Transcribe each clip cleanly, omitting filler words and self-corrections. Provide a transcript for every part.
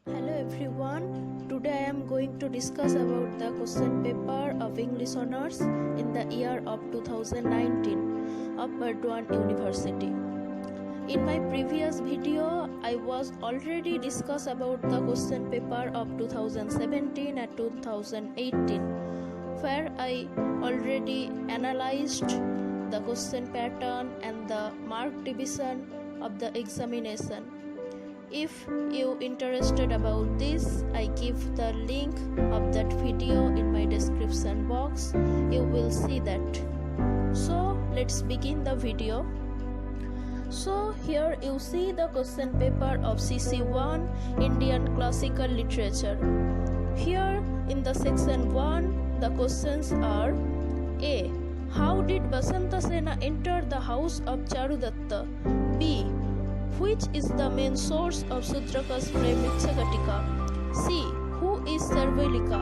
Hello everyone. Today I am going to discuss about the question paper of English Honours in the year of 2019 of Bardwan University. In my previous video, I was already discussed about the question paper of 2017 and 2018, where I already analyzed the question pattern and the mark division of the examination. If you interested about this, I give the link of that video in my description box. You will see that. So let's begin the video. So here you see the question paper of CC1 Indian Classical Literature. Here in the section 1, the questions are: A. How did Basanta Sena enter the house of Charudatta? B. Which is the main source of Sudraka's play Mritshakatika? C. Who is Sarvelika?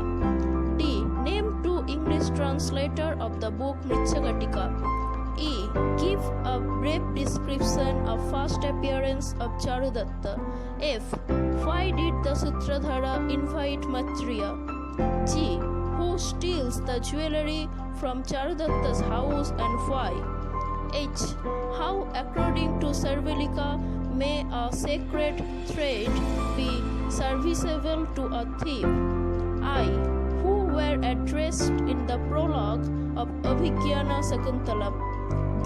D. Name two English translator of the book Mritshakatika. E. Give a brief description of first appearance of Charudatta. F. Why did the Sutradhara invite Maitreya? G. Who steals the jewelry from Charudatta's house and why? H. How, according to Sarvelika, may a sacred thread be serviceable to a thief? I. Who were addressed in the prologue of Abhigyana Sakuntalam?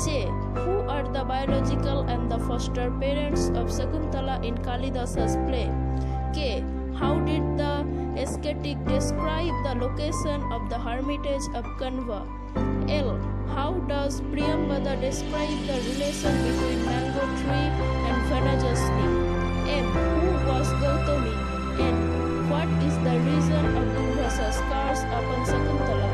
J. Who are the biological and the foster parents of Sakuntala in Kalidasa's play? K. How did the ascetic describe the location of the hermitage of Kanva? L. How does Priyambada describe the relation between mango tree and Vanajasni? M. Who was Gautami? N. What is the reason of Durvasa's curse upon Sakuntala?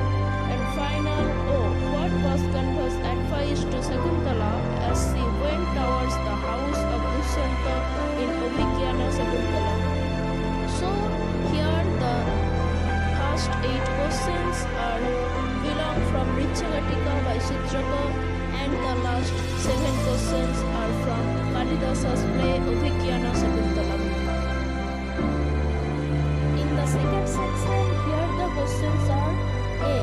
And final O. What was Kanva's advice to Sakuntala as she went towards the house of Dushyanta in Abhigyana Sakuntala? So here the first 8 questions belong from Mritshakatika by Sudraka, and the last 7 questions are from Kalidasa's play Abhigyana Sakuntala. In the second section, here the questions are: A.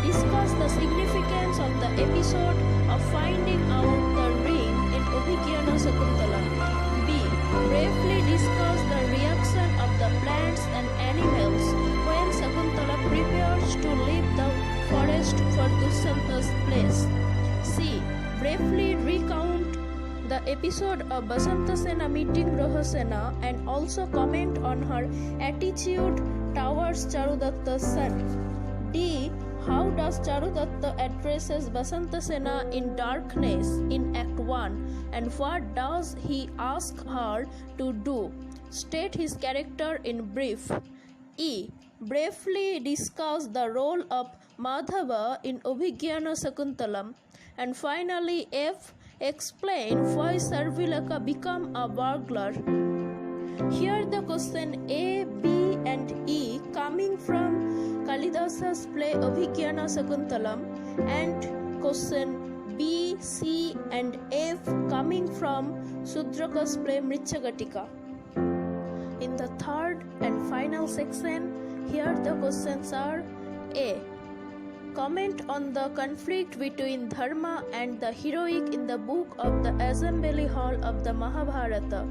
Discuss the significance of the episode of finding out the ring in Abhigyana Sakuntala. B. Briefly discuss the reaction of the plants and animals when Sakuntala prepares to leave the forest for Dusyanta's place. C. Briefly recount the episode of Basanta Sena meeting Rahasena and also comment on her attitude towards Charudatta's son. D. How does Charudatta addresses Basanta Sena in darkness in Act 1 and what does he ask her to do? State his character in brief. E. Briefly discuss the role of Madhava in Abhigyana Sakuntalam. And finally, F. Explain why Sarvilaka become a burglar. Here the question A, B and E coming from Kalidasa's play Abhigyana Sakuntalam, and question B, C and F coming from Sudraka's play Mritshakatika. In the third and final section, here the questions are: A. Comment on the conflict between Dharma and the heroic in the book of the Assembly Hall of the Mahabharata.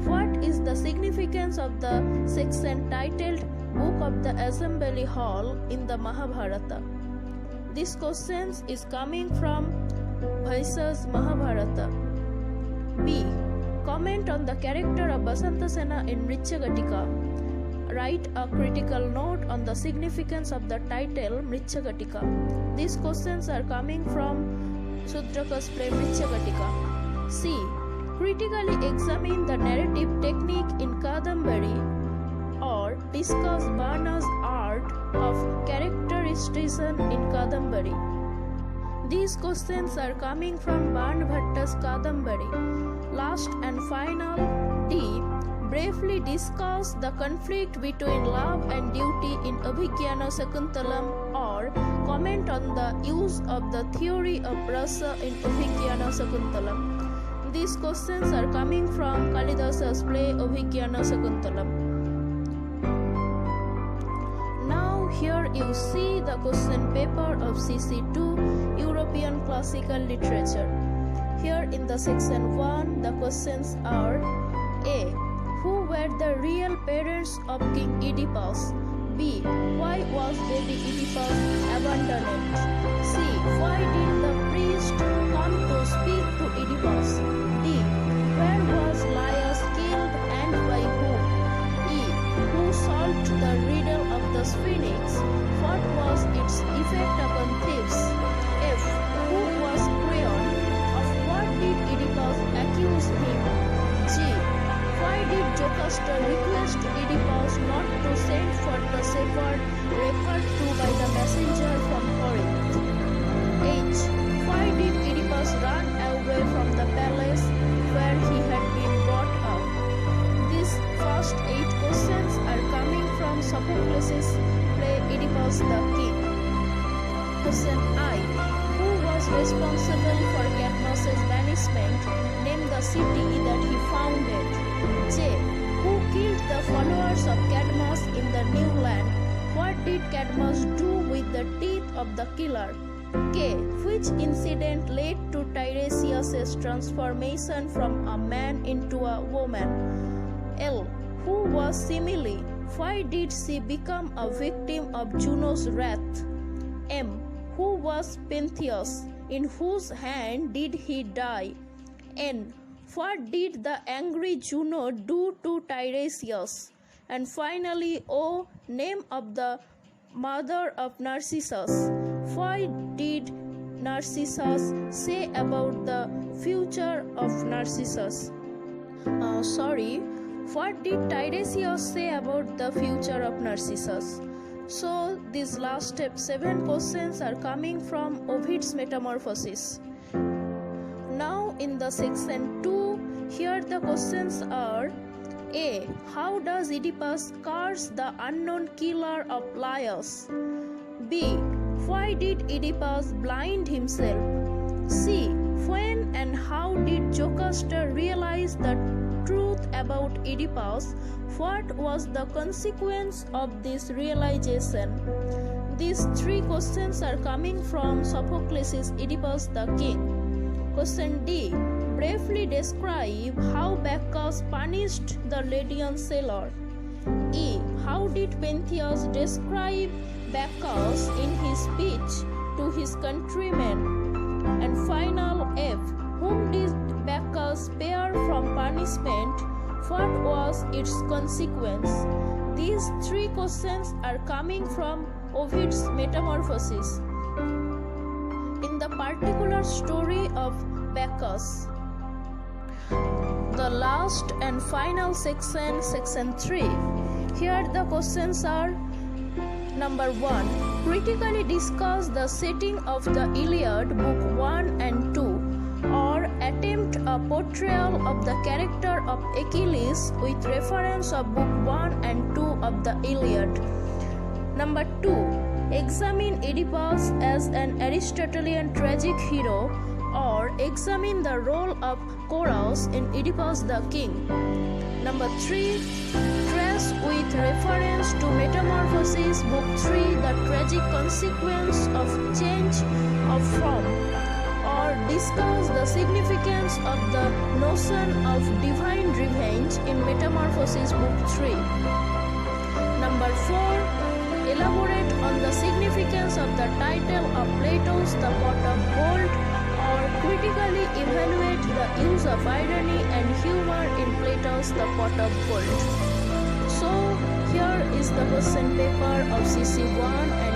What is the significance of the section titled Book of the Assembly Hall in the Mahabharata? This question is coming from Bhaisa's Mahabharata. B. Comment on the character of Basanta Sena in Mritshakatika. Write a critical note on the significance of the title Mritshakatika. These questions are coming from Sudraka's play Mritshakatika. C. Critically examine the narrative technique in Kadambari or discuss Bana's art of characterization in Kadambari. These questions are coming from Ban Bhatta's Kadambari. Last and final, D. Briefly discuss the conflict between love and duty in Abhigyana Sakuntalam or comment on the use of the theory of rasa in Abhigyana Sakuntalam. These questions are coming from Kalidasa's play Abhigyana Sakuntalam. Now here you see the question paper of CC2 European Classical Literature. Here in the section 1 the questions are: A. Who were the real parents of King Oedipus? B. Why was baby Oedipus abandoned? C. Why did the priest come to speak to Oedipus? D. Where was Laius killed and by whom? E. Who solved the riddle of the Sphinx? What was its effect upon thieves? F. Who was Creon? Of what did Oedipus accuse him? G. Why did Jocasta request Oedipus not to send for the shepherd referred to by the messenger from Corinth? H. Why did Oedipus run away from the palace where he had been brought up? These first 8 questions are coming from Sophocles' play Oedipus the King. Question I. Who was responsible for Cadmus' banishment? Name the city that he founded. J. Who killed the followers of Cadmus in the New Land? What did Cadmus do with the teeth of the killer? K. Which incident led to Tiresias' transformation from a man into a woman? L. Who was Semele? Why did she become a victim of Juno's wrath? M. Who was Pentheus? In whose hand did he die? N. What did the angry Juno do to Tiresias? And finally, O. Name of the mother of Narcissus. What did Narcissus say about the future of Narcissus? What did Tiresias say about the future of Narcissus? So, these last 7 questions are coming from Ovid's Metamorphosis. Now, in the section 2, here the questions are: A. How does Oedipus curse the unknown killer of Laius? B. Why did Oedipus blind himself? C. When and how did Jocasta realize the truth about Oedipus? What was the consequence of this realization? These 3 questions are coming from Sophocles' Oedipus the King. Question D. Briefly describe how Bacchus punished the Lydian sailor. E. How did Pentheus describe Bacchus in his speech to his countrymen? And final F. Whom did Bacchus spare from punishment? What was its consequence? These 3 questions are coming from Ovid's Metamorphosis. In the particular story of Bacchus, the last and final section, section 3, here the questions are: Number 1. Critically discuss the setting of the Iliad, Book 1 and 2, or attempt a portrayal of the character of Achilles with reference of Book 1 and 2 of the Iliad. Number 2. Examine Oedipus as an Aristotelian tragic hero, or examine the role of Chorus in Oedipus the King. Number 3. Trace with reference to Metamorphosis, Book 3, the tragic consequence of change of form, or discuss the significance of the notion of divine revenge in Metamorphosis, Book 3. Number 4. Elaborate on the significance of the title of Plato's The Pot of Gold, or critically evaluate the use of irony and humor in Plato's The Pot of Gold. So, here is the question paper of CC1 and